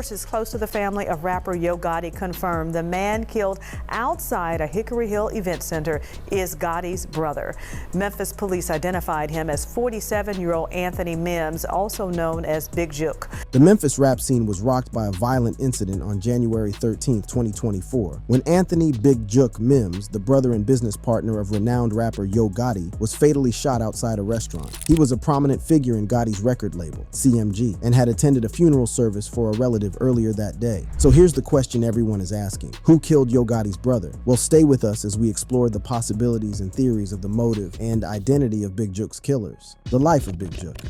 Sources close to the family of rapper Yo Gotti confirmed the man killed outside a Hickory Hill event center is Gotti's brother. Memphis police identified him as 47-year-old Anthony Mims, also known as Big Juke. The Memphis rap scene was rocked by a violent incident on January 13, 2024, when Anthony Big Juke Mims, the brother and business partner of renowned rapper Yo Gotti, was fatally shot outside a restaurant. He was a prominent figure in Gotti's record label, CMG, and had attended a funeral service for a relative earlier that day. So here's the question everyone is asking. Who killed Yo Gotti's brother? Well, stay with us as we explore the possibilities and theories of the motive and identity of Big Juke's killers. The life of Big Juke.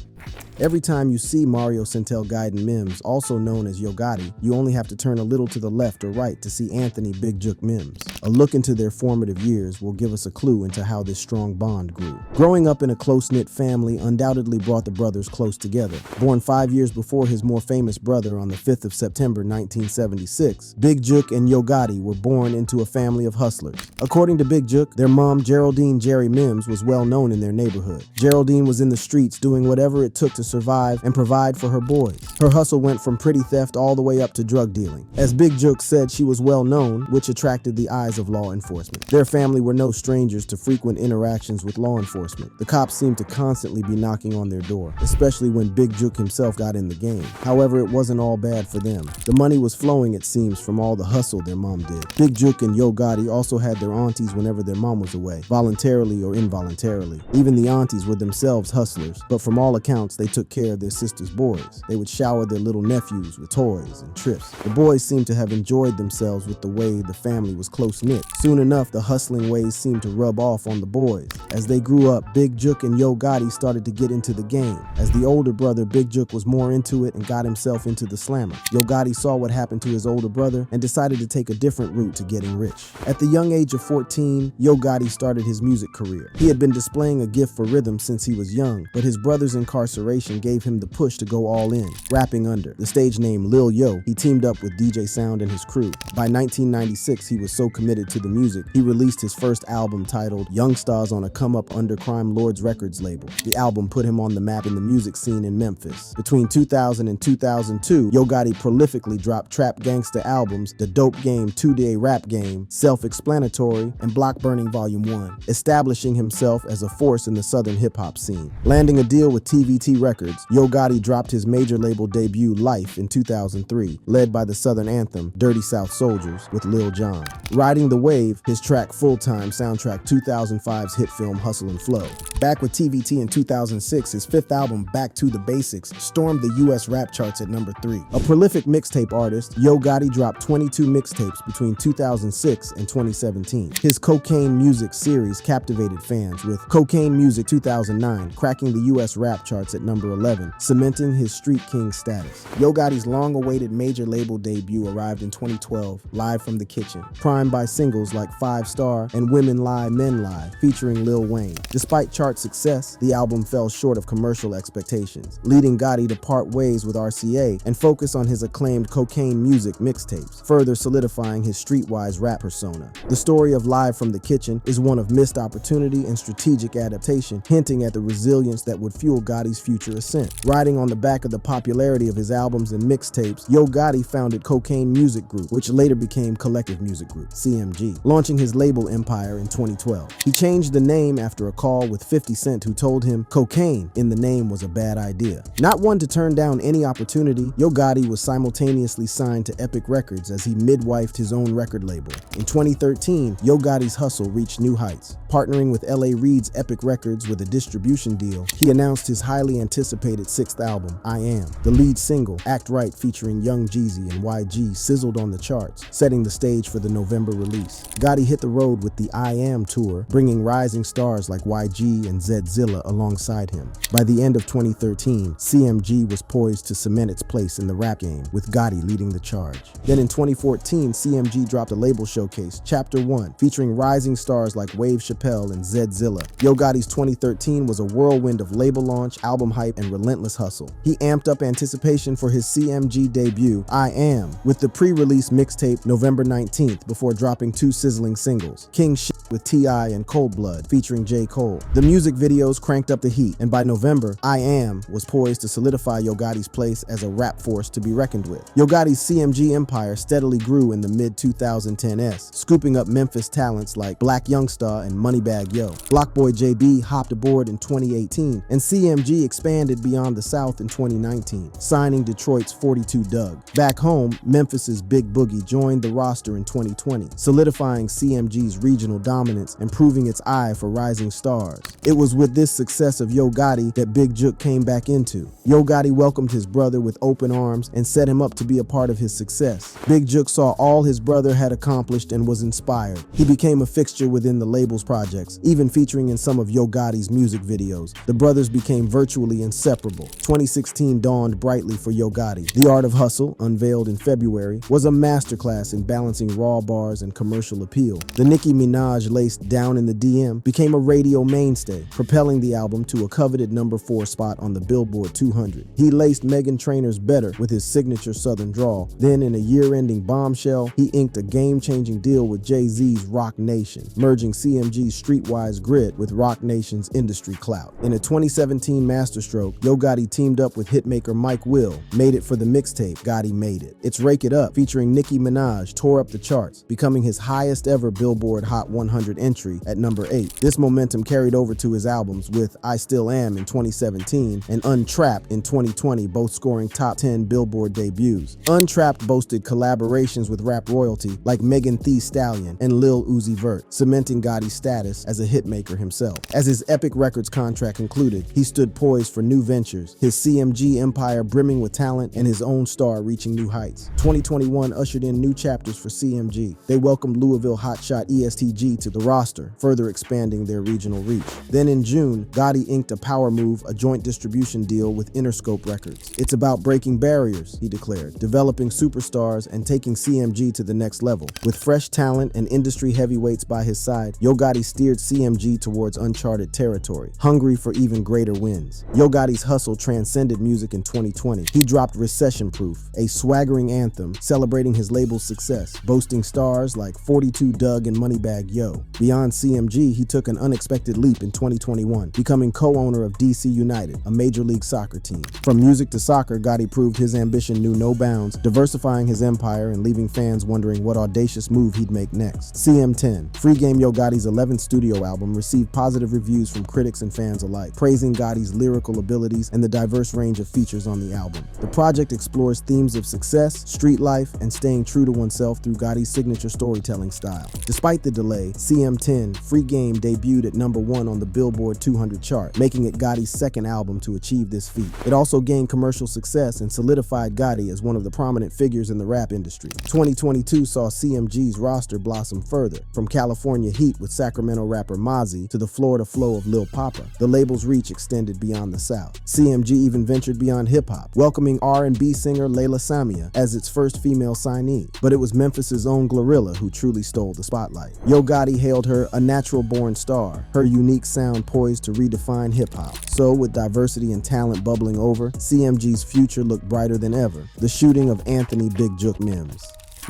Every time you see Mario Centel Gaiden Mims, also known as Yo Gotti, you only have to turn a little to the left or right to see Anthony Big Juke Mims. A look into their formative years will give us a clue into how this strong bond grew. Growing up in a close-knit family undoubtedly brought the brothers close together. Born 5 years before his more famous brother on the 5th of September 1976, Big Juke and Yo Gotti were born into a family of hustlers. According to Big Juke, their mom, Geraldine Jerry Mims, was well known in their neighborhood. Geraldine was in the streets doing whatever it took to survive and provide for her boys. Her hustle went from petty theft all the way up to drug dealing. As Big Juke said, she was well known, which attracted the eyes of law enforcement. Their family were no strangers to frequent interactions with law enforcement. The cops seemed to constantly be knocking on their door, especially when Big Juke himself got in the game. However, it wasn't all bad for them. The money was flowing, it seems, from all the hustle their mom did. Big Juke and Yo Gotti also had their aunties whenever their mom was away, voluntarily or involuntarily. Even the aunties were themselves hustlers, but from all accounts, they took care of their sister's boys. They would shower their little nephews with toys and trips. The boys seemed to have enjoyed themselves with the way the family was close-knit. Soon enough, the hustling ways seemed to rub off on the boys. As they grew up, Big Juke and Yo Gotti started to get into the game. As the older brother, Big Juke was more into it and got himself into the slammer. Yo Gotti saw what happened to his older brother and decided to take a different route to getting rich. At the young age of 14, Yo Gotti started his music career. He had been displaying a gift for rhythm since he was young, but his brother's incarceration gave him the push to go all in. Rapping under the stage name Lil Yo, he teamed up with DJ Sound and his crew. By 1996, he was so committed to the music, he released his first album titled Young Stars on a Come Up under Crime Lords Records label. The album put him on the map in the music scene in Memphis. Between 2000 and 2002, Yo Gotti prolifically dropped trap gangsta albums, The Dope Game 2-Day Rap Game, Self-Explanatory, and Block Burning Volume 1, establishing himself as a force in the southern hip-hop scene. Landing a deal with TVT Records, Yo Gotti dropped his major label debut Life in 2003, led by the Southern anthem Dirty South Soldiers with Lil Jon. Riding the Wave, his track Full Time soundtrack 2005's hit film Hustle and Flow. Back with TVT in 2006, his fifth album Back to the Basics stormed the US rap charts at number 3. A prolific mixtape artist, Yo Gotti dropped 22 mixtapes between 2006 and 2017. His Cocaine Music series captivated fans, with Cocaine Music 2009 cracking the US rap charts at number 11, cementing his Street King status. Yo Gotti's long-awaited major label debut arrived in 2012, Live from the Kitchen, primed by singles like 5 Star and Women Lie, Men Lie, featuring Lil Wayne. Despite chart success, the album fell short of commercial expectations, leading Gotti to part ways with RCA and focus on his acclaimed Cocaine Music mixtapes, further solidifying his streetwise rap persona. The story of Live from the Kitchen is one of missed opportunity and strategic adaptation, hinting at the resilience that would fuel Gotti's future ascent. Riding on the back of the popularity of his albums and mixtapes, Yo Gotti founded Cocaine Music Group, which later became Collective Music Group, CMG, launching his label empire in 2012. He changed the name after a call with 50 Cent, who told him cocaine in the name was a bad idea. Not one to turn down any opportunity, Yo Gotti was simultaneously signed to Epic Records as he midwifed his own record label. In 2013, Yo Gotti's hustle reached new heights. Partnering with L.A. Reid's Epic Records with a distribution deal, he announced his highly anticipated 6th album, I Am. The lead single, Act Right, featuring Young Jeezy and YG, sizzled on the charts, setting the stage for the November release. Gotti hit the road with the I Am tour, bringing rising stars like YG and Zilla alongside him. By the end of 2013, CMG was poised to cement its place in the rap game, with Gotti leading the charge. Then in 2014, CMG dropped a label showcase, Chapter 1, featuring rising stars like Wave Chappelle Chappelle, and Zedzilla. Yo Gotti's 2013 was a whirlwind of label launch, album hype, and relentless hustle. He amped up anticipation for his CMG debut, I Am, with the pre-release mixtape November 19th before dropping 2 sizzling singles, King Shit with T.I. and Cold Blood featuring J. Cole. The music videos cranked up the heat, and by November, I Am was poised to solidify Yo Gotti's place as a rap force to be reckoned with. Yo Gotti's CMG empire steadily grew in the mid-2010s, scooping up Memphis talents like Black Youngstar and Moneybagg Yo. Blockboy JB hopped aboard in 2018, and CMG expanded beyond the South in 2019, signing Detroit's 42 Doug. Back home, Memphis's Big Boogie joined the roster in 2020, solidifying CMG's regional dominance and proving its eye for rising stars. It was with this success of Yo Gotti that Big Jook came back into. Yo Gotti welcomed his brother with open arms and set him up to be a part of his success. Big Jook saw all his brother had accomplished and was inspired. He became a fixture within the label's projects, even featuring in some of Yo Gotti's music videos. The brothers became virtually inseparable. 2016 dawned brightly for Yo Gotti. The Art of Hustle, unveiled in February, was a masterclass in balancing raw bars and commercial appeal. The Nicki Minaj-laced Down in the DM became a radio mainstay, propelling the album to a coveted number 4 spot on the Billboard 200. He laced Meghan Trainor's Better with his signature Southern drawl. Then, in a year-ending bombshell, he inked a game-changing deal with Jay-Z's Rock Nation, merging CMG's streetwise grit with Rock Nation's industry clout. In a 2017 masterstroke, Yo Gotti teamed up with hitmaker Mike Will, made it for the mixtape Gotti Made It. It's Rake It Up, featuring Nicki Minaj, tore up the charts, becoming his highest ever Billboard Hot 100 entry at number 8. This momentum carried over to his albums, with I Still Am in 2017 and Untrapped in 2020, both scoring top 10 Billboard debuts. Untrapped boasted collaborations with rap royalty like Megan Thee Stallion and Lil Uzi Vert, cementing Gotti's status as a hitmaker himself. As his Epic Records contract concluded, he stood poised for new ventures, his CMG empire brimming with talent and his own star reaching new heights. 2021 ushered in new chapters for CMG. They welcomed Louisville hotshot ESTG to the roster, further expanding their regional reach. Then in June, Gotti inked a power move, a joint distribution deal with Interscope Records. It's about breaking barriers, he declared, developing superstars and taking CMG to the next level. With fresh talent and industry heavyweights by his side, Yo Gotti steered CMG towards uncharted territory, hungry for even greater wins. Yo Gotti's hustle transcended music in 2020. He dropped Recession Proof, a swaggering anthem celebrating his label's success, boasting stars like 42 Doug and Moneybagg Yo. Beyond CMG, he took an unexpected leap in 2021, becoming co-owner of DC United, a Major League Soccer team. From music to soccer, Gotti proved his ambition knew no bounds, diversifying his empire and leaving fans wondering what audacious move he'd make next. CM10, Free Game Yo Gotti's 11th studio album, received positive reviews from critics and fans alike, praising Gotti's lyrical abilities and the diverse range of features on the album. The project explores themes of success, street life, and staying true to oneself through Gotti's signature storytelling style. Despite the delay, CM10, Free Game debuted at number 1 on the Billboard 200 chart, making it Gotti's second album to achieve this feat. It also gained commercial success and solidified Gotti as one of the prominent figures in the rap industry. 2022 saw CMG's roster blossom further, from California heat with Sacramento rapper Mozzie to the Florida flow of Lil Papa. The label's reach extended beyond the South. CMG even ventured beyond hip-hop, welcoming R&B singer Layla Samia as its first female signee. But it was Memphis's own Glorilla who truly stole the spotlight. Yo Gotti hailed her a natural-born star, her unique sound poised to redefine hip-hop. So, with diversity and talent bubbling over, CMG's future looked brighter than ever. The shooting of Anthony Big Jook Mims.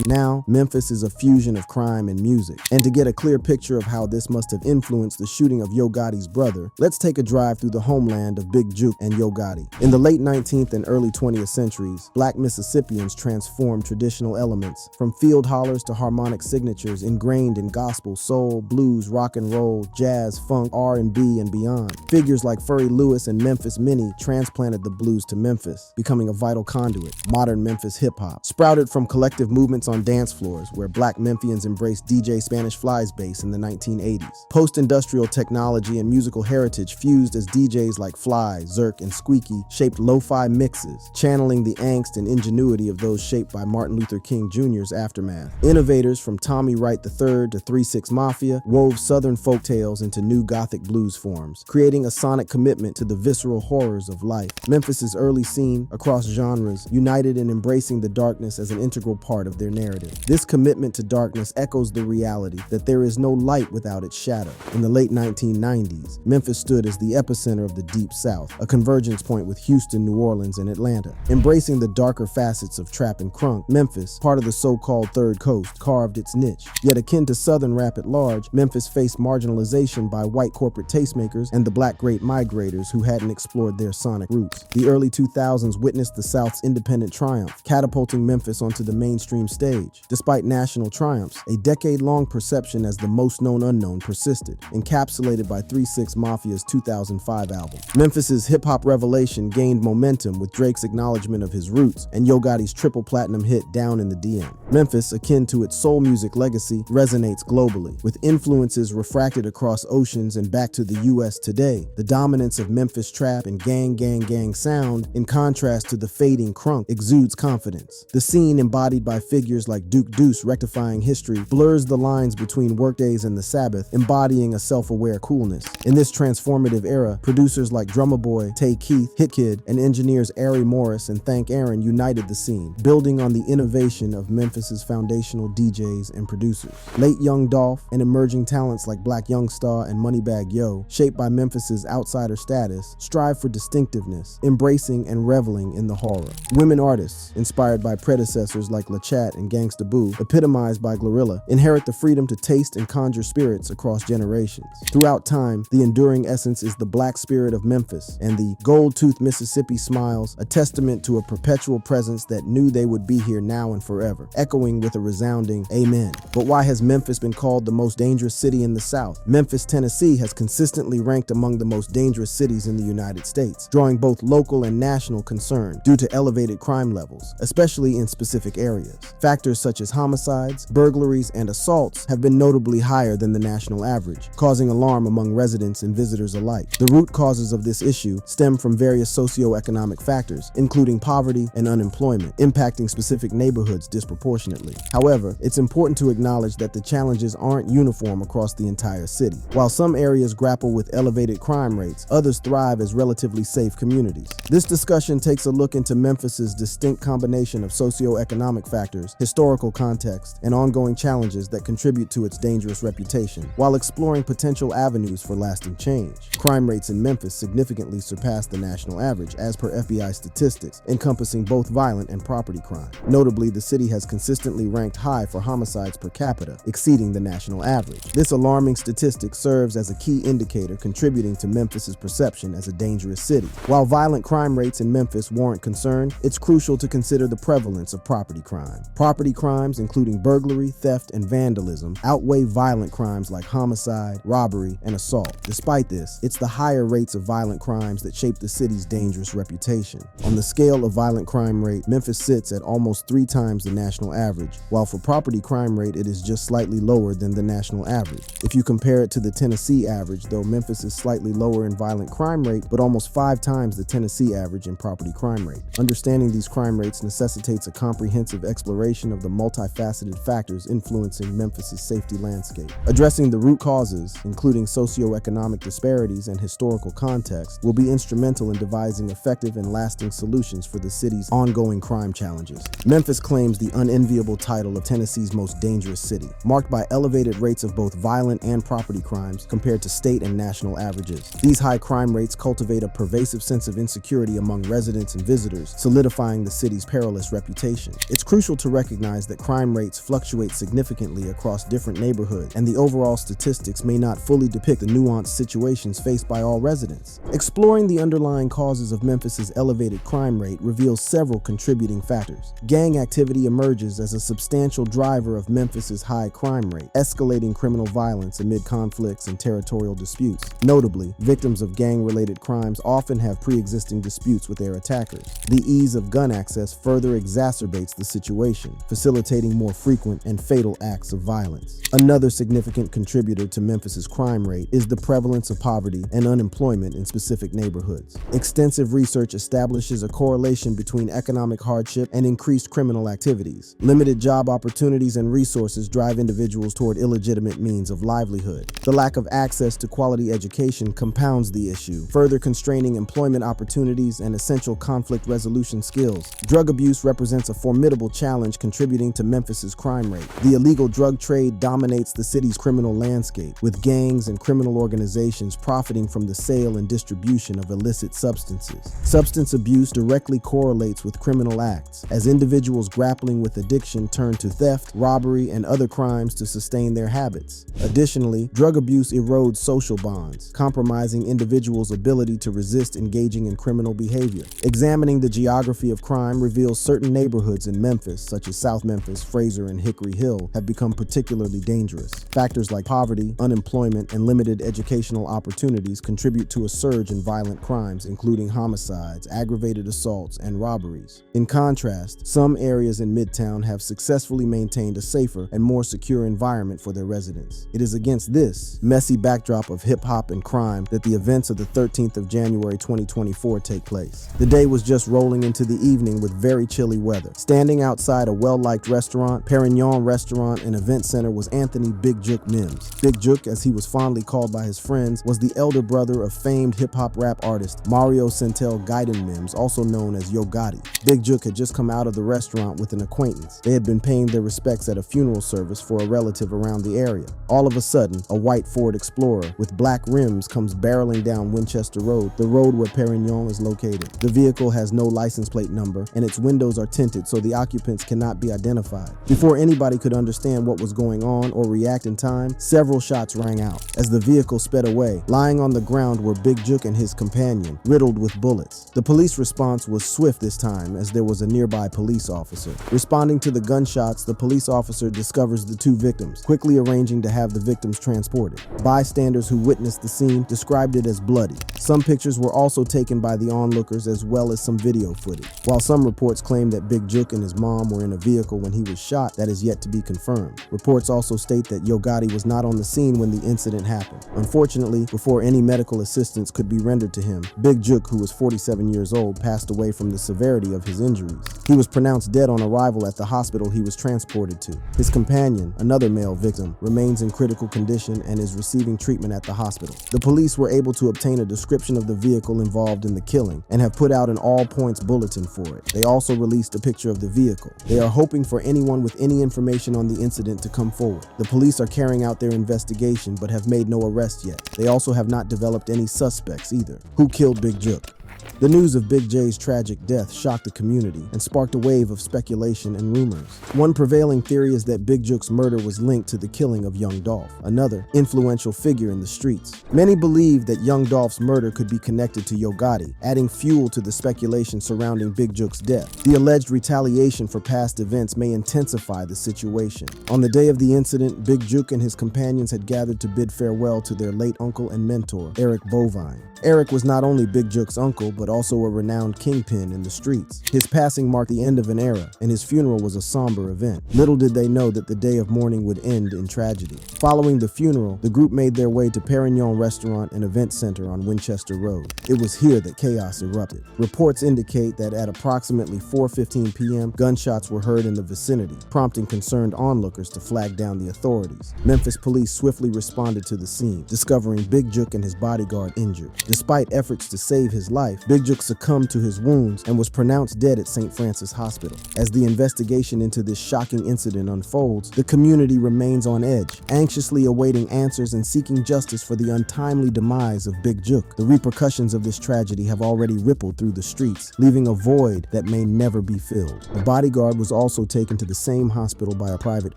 Now, Memphis is a fusion of crime and music. And to get a clear picture of how this must have influenced the shooting of Yo Gotti's brother, let's take a drive through the homeland of Big Jook and Yo Gotti. In the late 19th and early 20th centuries, Black Mississippians transformed traditional elements, from field hollers to harmonic signatures ingrained in gospel, soul, blues, rock and roll, jazz, funk, R&B, and beyond. Figures like Furry Lewis and Memphis Minnie transplanted the blues to Memphis, becoming a vital conduit. Modern Memphis hip-hop sprouted from collective movements on dance floors, where Black Memphians embraced DJ Spanish Fly's bass in the 1980s. Post-industrial technology and musical heritage fused as DJs like Fly, Zerk, and Squeaky shaped lo-fi mixes, channeling the angst and ingenuity of those shaped by Martin Luther King Jr.'s aftermath. Innovators from Tommy Wright III to 3-6 Mafia wove Southern folktales into new Gothic blues forms, creating a sonic commitment to the visceral horrors of life. Memphis's early scene, across genres, united in embracing the darkness as an integral part of their narrative. This commitment to darkness echoes the reality that there is no light without its shadow. In the late 1990s, Memphis stood as the epicenter of the Deep South, a convergence point with Houston, New Orleans, and Atlanta. Embracing the darker facets of trap and crunk, Memphis, part of the so-called Third Coast, carved its niche. Yet akin to Southern rap at large, Memphis faced marginalization by white corporate tastemakers and the black great migrators who hadn't explored their sonic roots. The early 2000s witnessed the South's independent triumph, catapulting Memphis onto the mainstream stage. Despite national triumphs, a decade-long perception as the most known unknown persisted, encapsulated by 3 6 Mafia's 2005 album. Memphis's hip-hop revelation gained momentum with Drake's acknowledgement of his roots and Yo Gotti's triple platinum hit Down in the DM. Memphis, akin to its soul music legacy, resonates globally, with influences refracted across oceans and back to the US today. The dominance of Memphis trap and gang sound, in contrast to the fading crunk, exudes confidence. The scene, embodied by figures like Duke Deuce rectifying history, blurs the lines between workdays and the Sabbath, embodying a self-aware coolness. In this transformative era, producers like Drummer Boy, Tay Keith, Hit Kid, and engineers Ari Morris and Thank Aaron united the scene, building on the innovation of Memphis's foundational DJs and producers. Late Young Dolph and emerging talents like Black Youngstar and Moneybagg Yo, shaped by Memphis's outsider status, strive for distinctiveness, embracing and reveling in the horror. Women artists, inspired by predecessors like La Chat and Gangsta Boo, epitomized by Glorilla, inherit the freedom to taste and conjure spirits across generations. Throughout time, the enduring essence is the black spirit of Memphis, and the gold-toothed Mississippi smiles, a testament to a perpetual presence that knew they would be here now and forever, echoing with a resounding amen. But why has Memphis been called the most dangerous city in the South? Memphis, Tennessee has consistently ranked among the most dangerous cities in the United States, drawing both local and national concern due to elevated crime levels, especially in specific areas. Factors such as homicides, burglaries, and assaults have been notably higher than the national average, causing alarm among residents and visitors alike. The root causes of this issue stem from various socioeconomic factors, including poverty and unemployment, impacting specific neighborhoods disproportionately. However, it's important to acknowledge that the challenges aren't uniform across the entire city. While some areas grapple with elevated crime rates, others thrive as relatively safe communities. This discussion takes a look into Memphis's distinct combination of socioeconomic factors, historical context, and ongoing challenges that contribute to its dangerous reputation, while exploring potential avenues for lasting change. Crime rates in Memphis significantly surpass the national average, as per FBI statistics, encompassing both violent and property crime. Notably, the city has consistently ranked high for homicides per capita, exceeding the national average. This alarming statistic serves as a key indicator contributing to Memphis's perception as a dangerous city. While violent crime rates in Memphis warrant concern, it's crucial to consider the prevalence of property crime. Property crimes, including burglary, theft, and vandalism, outweigh violent crimes like homicide, robbery, and assault. Despite this, it's the higher rates of violent crimes that shape the city's dangerous reputation. On the scale of violent crime rate, Memphis sits at almost 3 times the national average, while for property crime rate it is just slightly lower than the national average. If you compare it to the Tennessee average, though, Memphis is slightly lower in violent crime rate, but almost 5 times the Tennessee average in property crime rate. Understanding these crime rates necessitates a comprehensive exploration of the multifaceted factors influencing Memphis's safety landscape. Addressing the root causes, including socioeconomic disparities and historical context, will be instrumental in devising effective and lasting solutions for the city's ongoing crime challenges. Memphis claims the unenviable title of Tennessee's most dangerous city, marked by elevated rates of both violent and property crimes compared to state and national averages. These high crime rates cultivate a pervasive sense of insecurity among residents and visitors, solidifying the city's perilous reputation. It's crucial to recognize that crime rates fluctuate significantly across different neighborhoods, and the overall statistics may not fully depict the nuanced situations faced by all residents. Exploring the underlying causes of Memphis's elevated crime rate reveals several contributing factors. Gang activity emerges as a substantial driver of Memphis's high crime rate, escalating criminal violence amid conflicts and territorial disputes. Notably, victims of gang-related crimes often have pre-existing disputes with their attackers. The ease of gun access further exacerbates the situation, facilitating more frequent and fatal acts of violence. Another significant contributor to Memphis's crime rate is the prevalence of poverty and unemployment in specific neighborhoods. Extensive research establishes a correlation between economic hardship and increased criminal activities. Limited job opportunities and resources drive individuals toward illegitimate means of livelihood. The lack of access to quality education compounds the issue, further constraining employment opportunities and essential conflict resolution skills. Drug abuse represents a formidable challenge contributing to Memphis's crime rate. The illegal drug trade dominates the city's criminal landscape, with gangs and criminal organizations profiting from the sale and distribution of illicit substances. Substance abuse directly correlates with criminal acts, as individuals grappling with addiction turn to theft, robbery, and other crimes to sustain their habits. Additionally, drug abuse erodes social bonds, compromising individuals' ability to resist engaging in criminal behavior. Examining the geography of crime reveals certain neighborhoods in Memphis, such as South Memphis, Fraser, and Hickory Hill, have become particularly dangerous. Factors like poverty, unemployment, and limited educational opportunities contribute to a surge in violent crimes, including homicides, aggravated assaults, and robberies. In contrast, some areas in Midtown have successfully maintained a safer and more secure environment for their residents. It is against this messy backdrop of hip-hop and crime that the events of the 13th of January 2024 take place. The day was just rolling into the evening with very chilly weather. Standing outside a well-liked restaurant, Perignon Restaurant and Event Center, was Anthony Big Jook Mims. Big Jook, as he was fondly called by his friends, was the elder brother of famed hip-hop rap artist Mario Centel Gaiden Mims, also known as Yo Gotti. Big Jook had just come out of the restaurant with an acquaintance. They had been paying their respects at a funeral service for a relative around the area. All of a sudden, a white Ford Explorer with black rims comes barreling down Winchester Road, the road where Perignon is located. The vehicle has no license plate number, and its windows are tinted so the occupants cannot be identified. Before anybody could understand what was going on or react in time, several shots rang out. As the vehicle sped away, lying on the ground were Big Jook and his companion, riddled with bullets. The police response was swift this time, as there was a nearby police officer. Responding to the gunshots, the police officer discovers the two victims, quickly arranging to have the victims transported. Bystanders who witnessed the scene described it as bloody. Some pictures were also taken by the onlookers, as well as some video footage. While some reports claim that Big Jook and his mom were in a vehicle when he was shot, that is yet to be confirmed. Reports also state that Yo Gotti was not on the scene when the incident happened. Unfortunately, before any medical assistance could be rendered to him, Big Jook, who was 47 years old, passed away from the severity of his injuries. He was pronounced dead on arrival at the hospital he was transported to. His companion, another male victim, remains in critical condition and is receiving treatment at the hospital. The police were able to obtain a description of the vehicle involved in the killing and have put out an all-points bulletin for it. They also released a picture of the vehicle. They are hoping for anyone with any information on the incident to come forward. The police are carrying out their investigation but have made no arrests yet. They also have not developed any suspects either. Who killed Big Jook? The news of Big J's tragic death shocked the community and sparked a wave of speculation and rumors. One prevailing theory is that Big Jook's murder was linked to the killing of Young Dolph, another influential figure in the streets. Many believe that Young Dolph's murder could be connected to Yo Gotti, adding fuel to the speculation surrounding Big Jook's death. The alleged retaliation for past events may intensify the situation. On the day of the incident, Big Jook and his companions had gathered to bid farewell to their late uncle and mentor, Eric Bovine. Eric was not only Big Jook's uncle, but also a renowned kingpin in the streets. His passing marked the end of an era, and his funeral was a somber event. Little did they know that the day of mourning would end in tragedy. Following the funeral, the group made their way to Perignon Restaurant and Event Center on Winchester Road. It was here that chaos erupted. Reports indicate that at approximately 4:15 p.m., gunshots were heard in the vicinity, prompting concerned onlookers to flag down the authorities. Memphis police swiftly responded to the scene, discovering Big Jook and his bodyguard injured. Despite efforts to save his life, Big Jook succumbed to his wounds and was pronounced dead at St. Francis Hospital. As the investigation into this shocking incident unfolds, the community remains on edge, anxiously awaiting answers and seeking justice for the untimely demise of Big Jook. The repercussions of this tragedy have already rippled through the streets, leaving a void that may never be filled. The bodyguard was also taken to the same hospital by a private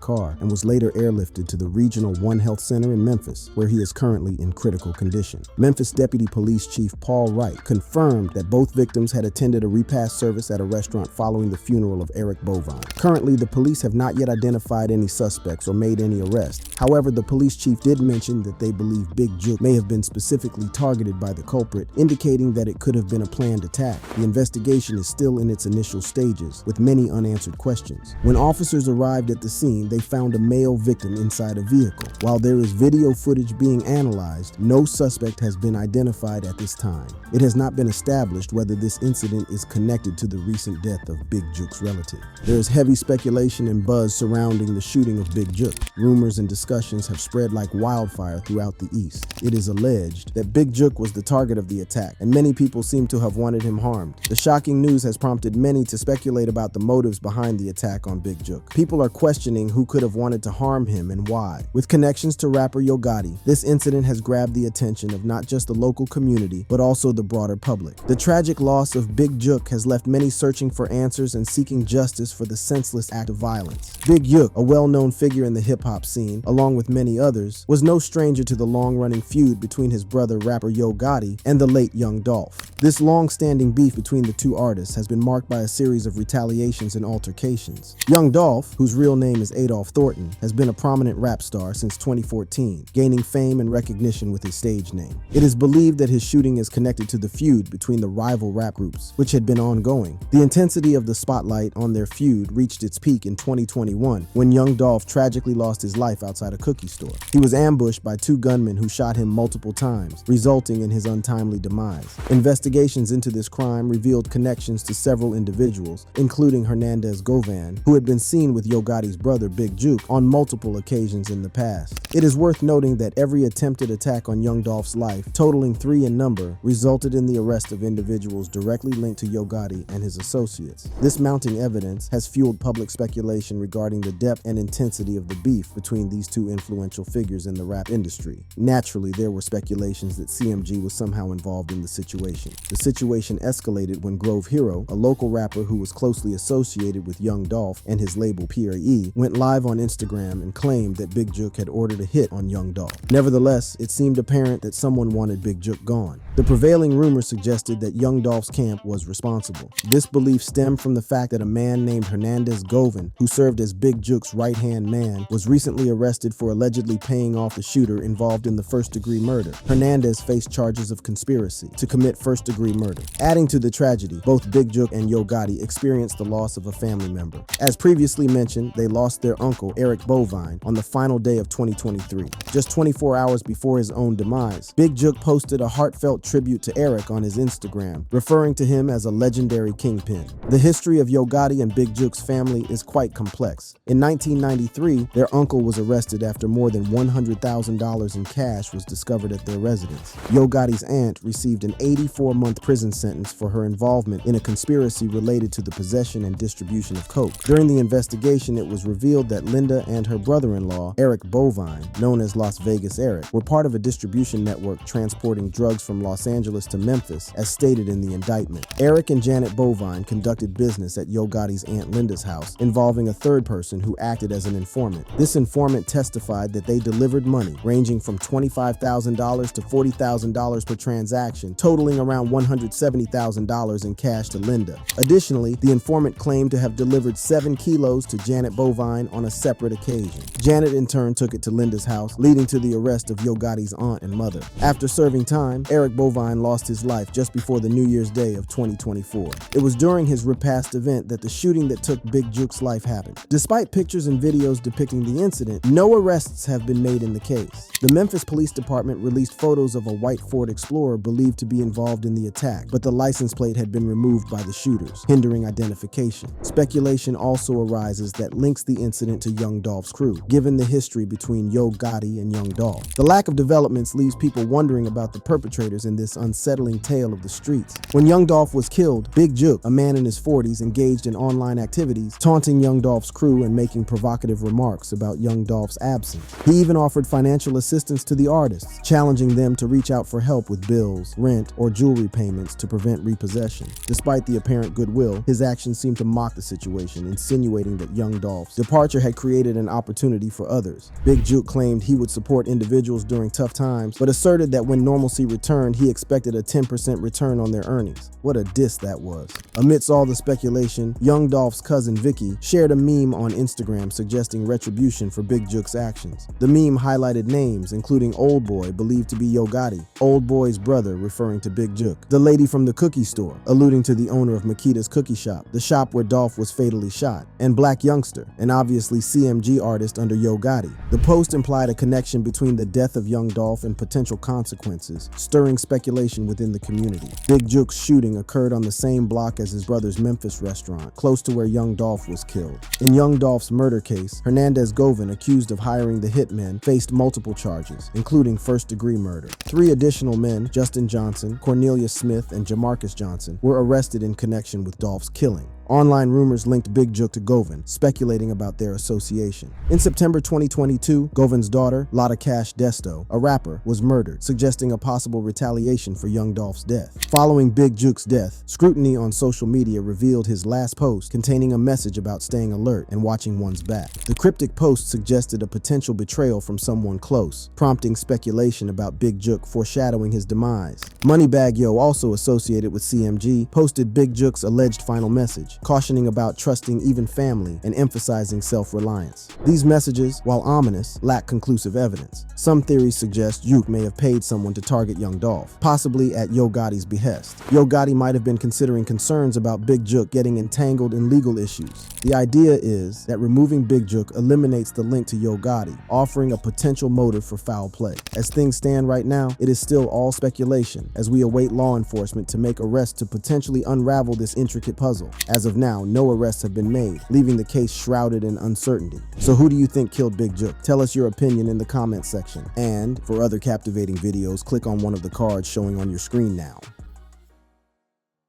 car and was later airlifted to the regional One Health Center in Memphis, where he is currently in critical condition. Memphis Deputy Police Chief Paul Wright confirmed that both victims had attended a repast service at a restaurant following the funeral of Eric Bovine. Currently, the police have not yet identified any suspects or made any arrests. However, the police chief did mention that they believe Big Jook may have been specifically targeted by the culprit, indicating that it could have been a planned attack. The investigation is still in its initial stages, with many unanswered questions. When officers arrived at the scene, they found a male victim inside a vehicle. While there is video footage being analyzed, no suspect has been identified at this time. It has not been established established whether this incident is connected to the recent death of Big Juke's relative. There is heavy speculation and buzz surrounding the shooting of Big Juke. Rumors and discussions have spread like wildfire throughout the East. It is alleged that Big Juke was the target of the attack, and many people seem to have wanted him harmed. The shocking news has prompted many to speculate about the motives behind the attack on Big Juke. People are questioning who could have wanted to harm him and why. With connections to rapper Yo Gotti, this incident has grabbed the attention of not just the local community, but also the broader public. The tragic loss of Big Juke has left many searching for answers and seeking justice for the senseless act of violence. Big Juke, a well-known figure in the hip-hop scene, along with many others, was no stranger to the long-running feud between his brother rapper Yo Gotti and the late Young Dolph. This long-standing beef between the two artists has been marked by a series of retaliations and altercations. Young Dolph, whose real name is Adolph Thornton, has been a prominent rap star since 2014, gaining fame and recognition with his stage name. It is believed that his shooting is connected to the feud between the rival rap groups, which had been ongoing. The intensity of the spotlight on their feud reached its peak in 2021, when Young Dolph tragically lost his life outside a cookie store. He was ambushed by two gunmen who shot him multiple times, resulting in his untimely demise. Investigations into this crime revealed connections to several individuals, including Hernandez Govan, who had been seen with Yo Gotti's brother Big Juke on multiple occasions in the past. It is worth noting that every attempted attack on Young Dolph's life, totaling 3 in number, resulted in the arrest of individuals directly linked to Yo Gotti and his associates. This mounting evidence has fueled public speculation regarding the depth and intensity of the beef between these two influential figures in the rap industry. Naturally, there were speculations that CMG was somehow involved in the situation. The situation escalated when Grove Hero, a local rapper who was closely associated with Young Dolph and his label PRE, went live on Instagram and claimed that Big Juke had ordered a hit on Young Dolph. Nevertheless, it seemed apparent that someone wanted Big Juke gone. The prevailing rumor suggested that Young Dolph's camp was responsible. This belief stemmed from the fact that a man named Hernandez Govan, who served as Big Juke's right-hand man, was recently arrested for allegedly paying off the shooter involved in the first-degree murder. Hernandez faced charges of conspiracy to commit first-degree murder. Adding to the tragedy, both Big Juke and Yo Gotti experienced the loss of a family member. As previously mentioned, they lost their uncle, Eric Bovine, on the final day of 2023. Just 24 hours before his own demise, Big Juke posted a heartfelt tribute to Eric on his Instagram, referring to him as a legendary kingpin. The history of Yo Gotti and Big Juke's family is quite complex. In 1993, their uncle was arrested after more than $100,000 in cash was discovered at their residence. Yo Gotti's aunt received an 84-month prison sentence for her involvement in a conspiracy related to the possession and distribution of coke. During the investigation, it was revealed that Linda and her brother-in-law, Eric Bovine, known as Las Vegas Eric, were part of a distribution network transporting drugs from Los Angeles to Memphis, as stated in the indictment. Eric and Janet Bovine conducted business at Yo Gotti's Aunt Linda's house, involving a third person who acted as an informant. This informant testified that they delivered money ranging from $25,000 to $40,000 per transaction, totaling around $170,000 in cash to Linda. Additionally, the informant claimed to have delivered 7 kilos to Janet Bovine on a separate occasion. Janet in turn took it to Linda's house, leading to the arrest of Yo Gotti's aunt and mother. After serving time, Eric Bovine lost his life just before the New Year's Day of 2024. It was during his repast event that the shooting that took Big Juke's life happened. Despite pictures and videos depicting the incident, no arrests have been made in the case. The Memphis Police Department released photos of a white Ford Explorer believed to be involved in the attack, but the license plate had been removed by the shooters, hindering identification. Speculation also arises that links the incident to Young Dolph's crew, given the history between Yo Gotti and Young Dolph. The lack of developments leaves people wondering about the perpetrators in this unsettling tale of the streets. When Young Dolph was killed, Big Juke, a man in his 40s, engaged in online activities, taunting Young Dolph's crew and making provocative remarks about Young Dolph's absence. He even offered financial assistance to the artists, challenging them to reach out for help with bills, rent, or jewelry payments to prevent repossession. Despite the apparent goodwill, his actions seemed to mock the situation, insinuating that Young Dolph's departure had created an opportunity for others. Big Juke claimed he would support individuals during tough times, but asserted that when normalcy returned, he expected a 10% return on their earnings. What a diss that was. Amidst all the speculation, Young Dolph's cousin Vicky shared a meme on Instagram suggesting retribution for Big Juke's actions. The meme highlighted names, including Old Boy, believed to be Yo Gotti, Old Boy's brother, referring to Big Juke, the lady from the cookie store, alluding to the owner of Makita's Cookie Shop, the shop where Dolph was fatally shot, and Black Youngster, an obviously CMG artist under Yo Gotti. The post implied a connection between the death of Young Dolph and potential consequences, stirring speculation within the community. Gotti. Big Juke's shooting occurred on the same block as his brother's Memphis restaurant, close to where young Dolph was killed. In young Dolph's murder case, Hernandez Govan, accused of hiring the hitmen, faced multiple charges, including first-degree murder. 3 additional men, Justin Johnson, Cornelius Smith, and Jamarcus Johnson, were arrested in connection with Dolph's killing. Online rumors linked Big Juke to Govan, speculating about their association. In September 2022, Govan's daughter, Lotta Cash Desto, a rapper, was murdered, suggesting a possible retaliation for young Dolph's death. Following Big Juke's death, scrutiny on social media revealed his last post containing a message about staying alert and watching one's back. The cryptic post suggested a potential betrayal from someone close, prompting speculation about Big Juke foreshadowing his demise. Moneybagg Yo, also associated with CMG, posted Big Juke's alleged final message, cautioning about trusting even family and emphasizing self-reliance. These messages, while ominous, lack conclusive evidence. Some theories suggest Juke may have paid someone to target young Dolph, possibly at Yo Gotti's behest. Yo Gotti might have been considering concerns about Big Juke getting entangled in legal issues. The idea is that removing Big Juke eliminates the link to Yo Gotti, offering a potential motive for foul play. As things stand right now, it is still all speculation, as we await law enforcement to make arrests to potentially unravel this intricate puzzle. As of now, no arrests have been made, leaving the case shrouded in uncertainty. So who do you think killed Big Juke? Tell us your opinion in the comments section. And for other captivating videos, click on one of the cards showing on your screen now.